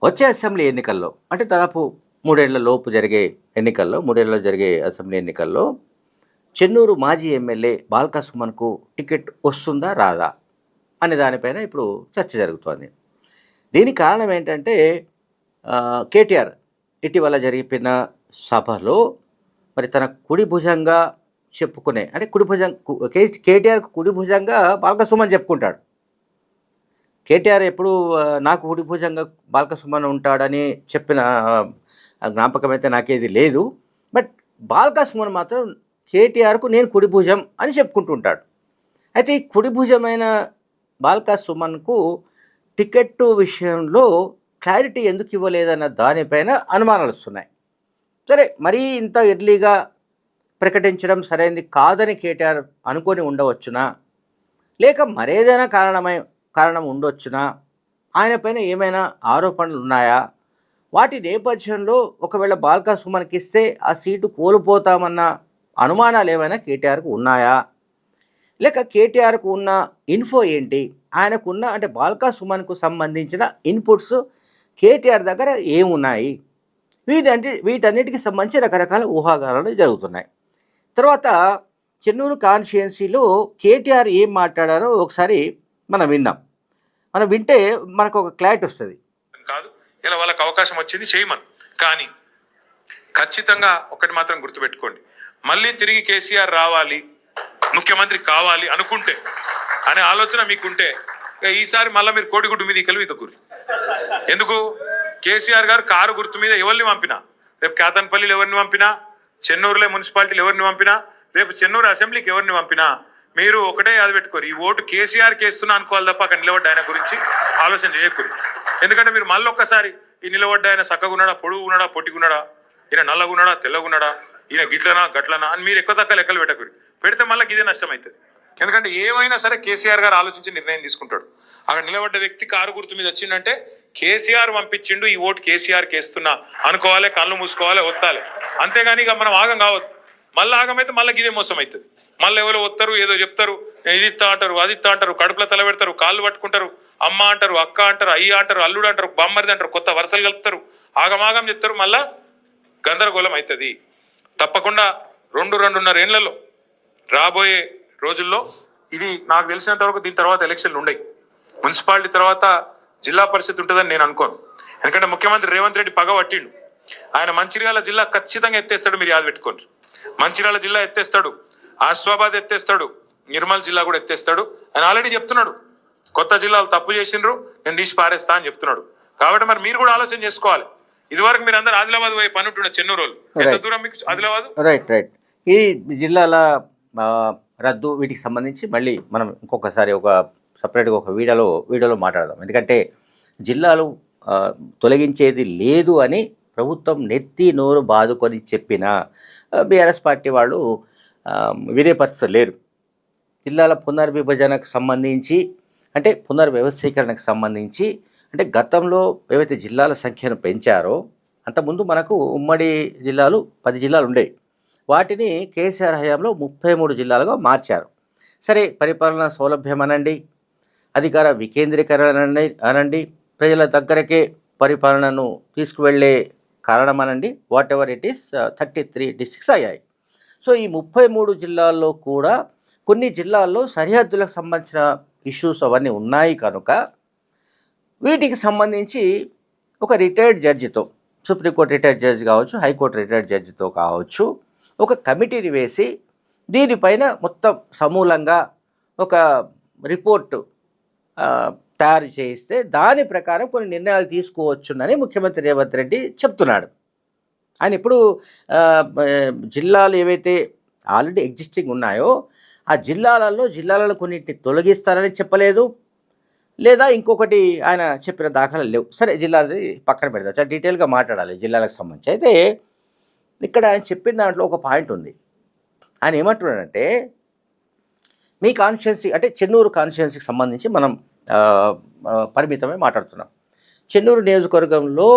వచ్చే అసెంబ్లీ ఎన్నికల్లో అంటే దాదాపు 3 ఏళ్ల లోపు జరిగే ఎన్నికల్లో 3 ఏళ్లలో జరిగే అసెంబ్లీ ఎన్నికల్లో చెన్నూరు మాజీ ఎమ్మెల్యే బాల్క సుమన్‌కు టికెట్ వస్తుందా? రాదా? అనే దానిపైన ఇప్పుడు చర్చ జరుగుతోంది. దీనికి కారణం ఏంటంటే కేటీఆర్ ఇటీవల జరిపిన సభలో మరి తన కుడి భుజంగా చెప్పుకునే అంటే కుడి భుజం కేటీఆర్‌కు కుడి భుజంగా బాల్క సుమన్ చెప్పుకుంటాడు. కేటీఆర్ ఎప్పుడు నాకు కుడి భుజంగా బాల్క సుమన్ ఉంటాడని చెప్పిన జ్ఞాపకం అయితే నాకేది లేదు. బట్ బాల్క సుమన్ మాత్రం కేటీఆర్‌కు నేను కుడి భుజం అని చెప్పుకుంటూ ఉంటాడు. అయితే ఈ కుడి భుజమైన బాల్క సుమన్‌కు టికెట్టు విషయంలో క్లారిటీ ఎందుకు ఇవ్వలేదన్న దానిపైన అనుమానాలు వస్తున్నాయి. సరే, మరీ ఇంత ఎర్లీగా ప్రకటించడం సరైనది కాదని కేటీఆర్ అనుకొని ఉండవచ్చునా? లేక మరేదైనా కారణం ఉండొచ్చునా? ఆయన పైన ఏమైనా ఆరోపణలు ఉన్నాయా? వాటి నేపథ్యంలో ఒకవేళ బాల్క సుమన్‌కి ఇస్తే ఆ సీటు కోల్పోతామన్న అనుమానాలు ఏమైనా కేటీఆర్‌కు ఉన్నాయా? లేక కేటీఆర్‌కు ఉన్న ఇన్ఫో ఏంటి? ఆయనకున్న అంటే బాల్క సుమన్‌కు సంబంధించిన ఇన్పుట్స్ కేటీఆర్ దగ్గర ఏమున్నాయి? వీటన్నిటికి సంబంధించి రకరకాల ఊహాగానాలు జరుగుతున్నాయి. తర్వాత చెన్నూరు కాన్స్టిట్యుయెన్సీలో కేటీఆర్ ఏం మాట్లాడారో ఒకసారి మనం విందాం. మనం వింటే మనకు ఒక క్లారిటీ వస్తుంది. కాదు, ఇలా వాళ్ళకి అవకాశం వచ్చింది చేయమని. కానీ ఖచ్చితంగా ఒకటి మాత్రం గుర్తుపెట్టుకోండి, మళ్ళీ తిరిగి కేసీఆర్ రావాలి, ముఖ్యమంత్రి కావాలి అనుకుంటే అనే ఆలోచన మీకుంటే ఈసారి మళ్ళీ మీరు కోడిగుడ్డు మీద ఈకలు ఈకకూరి. ఎందుకు? కేసీఆర్ గారు కారు గుర్తు మీద ఎవరిని పంపినా, రేపు కేతన్పల్లిలో ఎవరిని పంపినా, చెన్నూరులో మున్సిపాలిటీలు ఎవరిని పంపినా, రేపు చెన్నూరు అసెంబ్లీకి ఎవరిని పంపినా మీరు ఒకటే అది పెట్టుకోరు, ఈ ఓటు కేసీఆర్కి వేస్తున్నా అనుకోవాలి తప్ప అక్కడ నిలబడ్డ ఆయన గురించి ఆలోచన చేయకూడదు. ఎందుకంటే మీరు మళ్ళీ ఒక్కసారి ఈ నిలబడ్డ ఆయన చక్కగా ఉన్నాడా, పొడుగు ఉన్నాడా, పొట్టిగున్నాడా, ఈయన నల్లగున్నాడా, తెల్లగున్నాడా, ఈయన గిట్లనా గట్లనా అని మీరు ఎక్కువ తక్కువ లెక్కలు పెట్టకూడదు. పెడితే మళ్ళీ ఇదే నష్టం అవుతుంది. ఎందుకంటే ఏమైనా సరే కేసీఆర్ గారు ఆలోచించి నిర్ణయం తీసుకుంటాడు. అక్కడ నిలబడ్డ వ్యక్తి కారు గుర్తు మీద వచ్చిందంటే కేసీఆర్ పంపించిండు, ఈ ఓటు కేసీఆర్కి వేస్తున్నా అనుకోవాలి, కళ్ళు మూసుకోవాలి, ఒత్తాలి. అంతేగాని ఇక మనం ఆగం కావద్దు. మళ్ళీ ఆగమైతే మళ్ళీ ఇదే మోసం అవుతుంది. మళ్ళీ ఎవరో వస్తారు, ఏదో చెప్తారు, ఇది ఇస్తా అంటారు, అది ఇస్తా అంటారు, కడుపులో తల పెడతారు, కాళ్ళు పట్టుకుంటారు, అమ్మ అంటారు, అక్క అంటారు, అయ్య అంటారు, అల్లుడు అంటారు, బామ్మరిది అంటారు, కొత్త వరుసలు కలుపుతారు, ఆగమాగం చెప్తారు, మళ్ళా గందరగోళం అవుతుంది. తప్పకుండా 2-2.5 ఏళ్లలో రాబోయే రోజుల్లో ఇది నాకు తెలిసినంత వరకు దీని తర్వాత ఎలక్షన్లు ఉండయి. మున్సిపాలిటీ తర్వాత జిల్లా పరిస్థితి ఉంటుందని నేను అనుకోను. ఎందుకంటే ముఖ్యమంత్రి రేవంత్ రెడ్డి పగ పట్టిండు. ఆయన మంచిర్యాల జిల్లా ఖచ్చితంగా ఎత్తేస్తాడు, మీరు యాద పెట్టుకోండి. మంచిర్యాల జిల్లా ఎత్తేస్తాడు, ఆసిఫాబాద్ ఎత్తేస్తాడు, నిర్మల్ జిల్లా కూడా ఎత్తేస్తాడు. ఆయన ఆల్రెడీ చెప్తున్నాడు, కొత్త జిల్లాలు తప్పు చేసిండ్రు, నేను తీసి పారేస్తా అని చెప్తున్నాడు. కాబట్టి మరి మీరు కూడా ఆలోచన చేసుకోవాలి. ఇదివరకు మీరు అందరు ఆదిలాబాద్ పోయి పని ఉంటుండే, చెన్నూరు వాళ్ళు ఎంత దూరం మీకు ఆదిలాబాద్? రైట్. ఈ జిల్లాల రద్దు వీటికి సంబంధించి మళ్ళీ మనం ఇంకొకసారి ఒక సపరేట్గా ఒక వీడియోలో మాట్లాడదాం. ఎందుకంటే జిల్లాలు తొలగించేది లేదు అని ప్రభుత్వం నెత్తి నోరు బాదుకొని చెప్పిన బీఆర్ఎస్ పార్టీ వాళ్ళు వినే పరిస్థితులు లేరు. జిల్లాల పునర్విభజనకు సంబంధించి అంటే పునర్వ్యవస్థీకరణకు సంబంధించి అంటే గతంలో ఏవైతే జిల్లాల సంఖ్యను పెంచారో అంతకుముందు మనకు ఉమ్మడి జిల్లాలు 10 జిల్లాలు ఉండేవి. వాటిని కేసీఆర్ హయాంలో 33 జిల్లాలుగా మార్చారు. సరే, పరిపాలన సౌలభ్యం అనండి, అధికార వికేంద్రీకరణ అనండి, ప్రజల దగ్గరకే పరిపాలనను తీసుకువెళ్ళే కారణం అనండి, what ever it is 33 districts అయ్యాయి. సో ఈ 33 జిల్లాల్లో కూడా కొన్ని జిల్లాల్లో సరిహద్దులకు సంబంధించిన ఇష్యూస్ అవన్నీ ఉన్నాయి కనుక వీటికి సంబంధించి ఒక రిటైర్డ్ జడ్జితో, సుప్రీంకోర్టు రిటైర్డ్ జడ్జి కావచ్చు, హైకోర్టు రిటైర్డ్ జడ్జితో కావచ్చు, ఒక కమిటీని వేసి దీనిపైన మొత్తం సమూలంగా ఒక రిపోర్టు తయారు చేయిస్తే దాని ప్రకారం కొన్ని నిర్ణయాలు తీసుకోవచ్చునని ముఖ్యమంత్రి రేవంత్ రెడ్డి చెప్తున్నాడు. ఆయన ఇప్పుడు జిల్లాలు ఏవైతే ఆల్రెడీ ఎగ్జిస్టింగ్ ఉన్నాయో ఆ జిల్లాలను కొన్నింటిని తొలగిస్తారని చెప్పలేదు, లేదా ఇంకొకటి ఆయన చెప్పిన దాఖలు లేవు. సరే, జిల్లాది పక్కన పెడతాం, చాలా డీటెయిల్గా మాట్లాడాలి జిల్లాలకు సంబంధించి. అయితే ఇక్కడ ఆయన చెప్పిన దాంట్లో ఒక పాయింట్ ఉంది. ఆయన ఏమంటున్నాడంటే, మీ కాన్స్టిట్యున్సీ అంటే చెన్నూరు కాన్స్టిట్యున్సీకి సంబంధించి మనం పరిమితమై మాట్లాడుతున్నాం. చెన్నూరు నియోజకవర్గంలో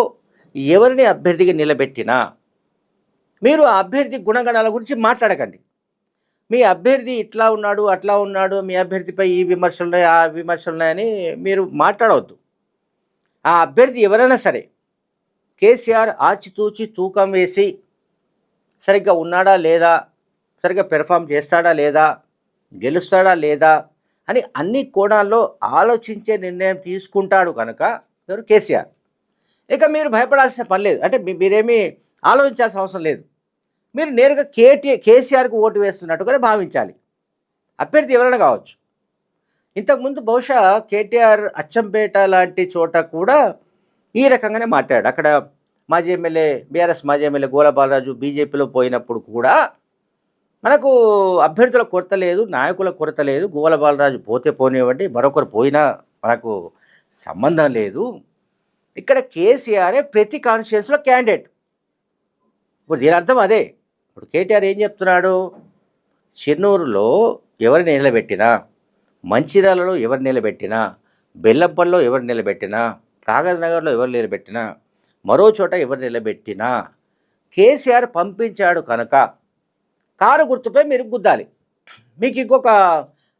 ఎవరిని అభ్యర్థిగా నిలబెట్టినా మీరు ఆ అభ్యర్థి గుణగణాల గురించి మాట్లాడకండి. మీ అభ్యర్థి ఇట్లా ఉన్నాడు, అట్లా ఉన్నాడు, మీ అభ్యర్థిపై ఈ విమర్శలు ఉన్నాయి, ఆ విమర్శలు ఉన్నాయని మీరు మాట్లాడవద్దు. ఆ అభ్యర్థి ఎవరైనా సరే కేసీఆర్ ఆచితూచి తూకం వేసి సరిగ్గా ఉన్నాడా లేదా, సరిగ్గా పెర్ఫామ్ చేస్తాడా లేదా, గెలుస్తాడా లేదా అని అన్ని కోణాల్లో ఆలోచించే నిర్ణయం తీసుకుంటాడు కనుక ఎవరు కేసీఆర్. ఇక మీరు భయపడాల్సిన పని లేదు. అంటే మీరేమీ ఆలోచించాల్సిన అవసరం లేదు. మీరు నేరుగా కేసీఆర్కి ఓటు వేస్తున్నట్టుగానే భావించాలి. అభ్యర్థి ఎవరైనా కావచ్చు. ఇంతకుముందు బహుశా కేటీఆర్ అచ్చంపేట లాంటి చోట కూడా ఈ రకంగానే మాట్లాడాడు. అక్కడ మాజీ ఎమ్మెల్యే బీఆర్ఎస్ మాజీ ఎమ్మెల్యే గోల బాలరాజు బీజేపీలో పోయినప్పుడు కూడా మనకు అభ్యర్థుల కొరత లేదు, నాయకుల కొరత లేదు, గోల బాలరాజు పోతే పోనివ్వండి, మరొకరు పోయినా మనకు సంబంధం లేదు. ఇక్కడ కేసీఆరే ప్రతి కాన్స్టిట్యున్సీలో క్యాండిడేట్. ఇప్పుడు దీని అర్థం అదే. ఇప్పుడు కేటీఆర్ ఏం చెప్తున్నాడు, చెన్నూరులో ఎవరిని నిలబెట్టినా, మంచిర్యాలలో ఎవరు నిలబెట్టినా, బెల్లంపల్లిలో ఎవరు నిలబెట్టినా, కాగజ్ నగర్లో ఎవరు నిలబెట్టినా, మరో చోట ఎవరు నిలబెట్టినా కేసీఆర్ పంపించాడు కనుక కారు గుర్తుపై మీరు గుద్దాలి. మీకు ఇంకొక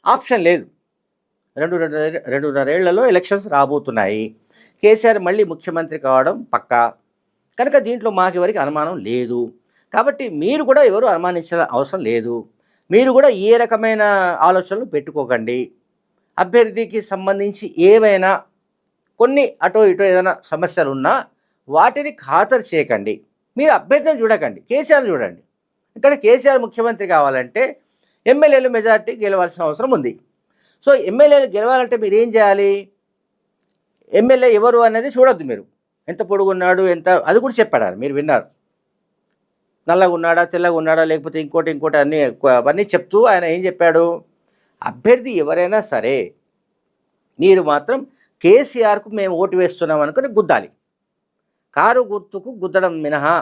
ఆప్షన్ లేదు. రెండున్నరేళ్లలో ఎలక్షన్స్ రాబోతున్నాయి. కేసీఆర్ మళ్ళీ ముఖ్యమంత్రి కావడం పక్కా కనుక దీంట్లో మాకెవరికి అనుమానం లేదు. కాబట్టి మీరు కూడా ఎవరు అనుమానించాల్సిన అవసరం లేదు. మీరు కూడా ఏ రకమైన ఆలోచనలు పెట్టుకోకండి. అభ్యర్థికి సంబంధించి ఏవైనా కొన్ని అటో ఇటో ఏదైనా సమస్యలు ఉన్నా వాటిని ఖాతరు చేయకండి. మీరు అభ్యర్థిని చూడకండి, కేసీఆర్ని చూడండి. ఇక్కడ కేసీఆర్ ముఖ్యమంత్రి కావాలంటే ఎమ్మెల్యేలు మెజార్టీ గెలవాల్సిన అవసరం ఉంది. సో ఎమ్మెల్యేలు గెలవాలంటే మీరు ఏం చేయాలి, ఎమ్మెల్యే ఎవరు అనేది చూడొద్దు. మీరు ఎంత పొడుగున్నాడు, ఎంత అది కూడా చెప్పాడు, మీరు విన్నారు. నల్లగా ఉన్నాడా, తెల్లగా ఉన్నాడా, లేకపోతే ఇంకోటి అవన్నీ చెప్తూ ఆయన ఏం చెప్పాడు, అభ్యర్థి ఎవరైనా సరే మీరు మాత్రం కేసీఆర్కు మేము ఓటు వేస్తున్నాం అనుకుని గుద్దాలి. కారు గుర్తుకు గుద్దడం మినహా,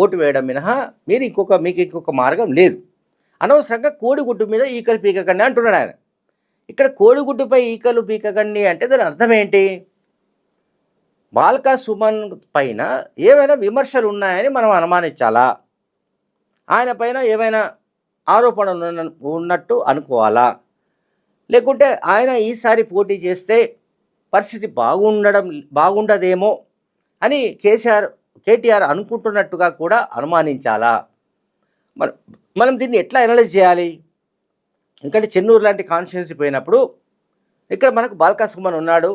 ఓటు వేయడం మినహా మీకు ఇంకొక మార్గం లేదు. అనవసరంగా కోడిగుడ్డు మీద ఈకలు పీకకండి అంటున్నాడు ఆయన. ఇక్కడ కోడిగుడ్డుపై ఈకలు పీకకండి అంటే దాని అర్థం ఏంటి, బాల్కా సుమన్ పైన ఏమైనా విమర్శలు ఉన్నాయని మనం అనుమానించాలా, ఆయన పైన ఏమైనా ఆరోపణలు ఉన్నట్టు అనుకోవాలా, లేకుంటే ఆయన ఈసారి పోటీ చేస్తే పరిస్థితి బాగుండదేమో అని కేటీఆర్ అనుకుంటున్నట్టుగా కూడా అనుమానించాలా. మనం దీన్ని ఎట్లా అనలైజ్ చేయాలి, ఎందుకంటే చెన్నూరు లాంటి కాన్స్టిట్యున్సీ పోయినప్పుడు ఇక్కడ మనకు బాల్కా సుమన్ ఉన్నాడు,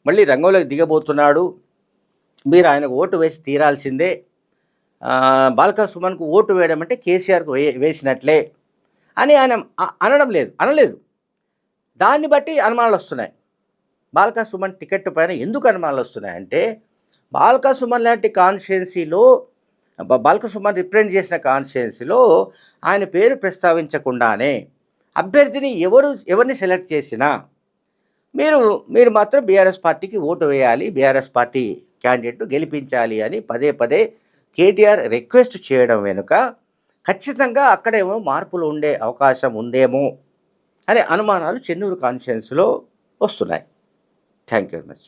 మళ్ళీ రంగంలోకి దిగబోతున్నాడు, మీరు ఆయనకు ఓటు వేసి తీరాల్సిందే. బాల్కా సుమన్కు ఓటు వేయడం అంటే కేసీఆర్కు వేసినట్లే అని ఆయన అనలేదు. దాన్ని బట్టి అనుమానాలు వస్తున్నాయి. బాల్కా సుమన్ టికెట్ పైన ఎందుకు అనుమానాలు వస్తున్నాయంటే, బాల్కా సుమన్ లాంటి కాన్స్టిట్యున్సీలో, బాల్కా సుమన్ రిప్రజెంట్ చేసిన కాన్స్టిట్యున్సీలో ఆయన పేరు ప్రస్తావించకుండానే అభ్యర్థిని ఎవరిని సెలెక్ట్ చేసినా మీరు మాత్రం బీఆర్ఎస్ పార్టీకి ఓటు వేయాలి, బీఆర్ఎస్ పార్టీ క్యాండిడేట్ను గెలిపించాలి అని పదే కేటీఆర్ రిక్వెస్ట్ చేయడం వెనుక ఖచ్చితంగా అక్కడేమో మార్పులు ఉండే అవకాశం ఉందేమో అనే అనుమానాలు చెన్నూరు కాన్స్టిట్యున్సీలో వస్తున్నాయి. Thank you very much.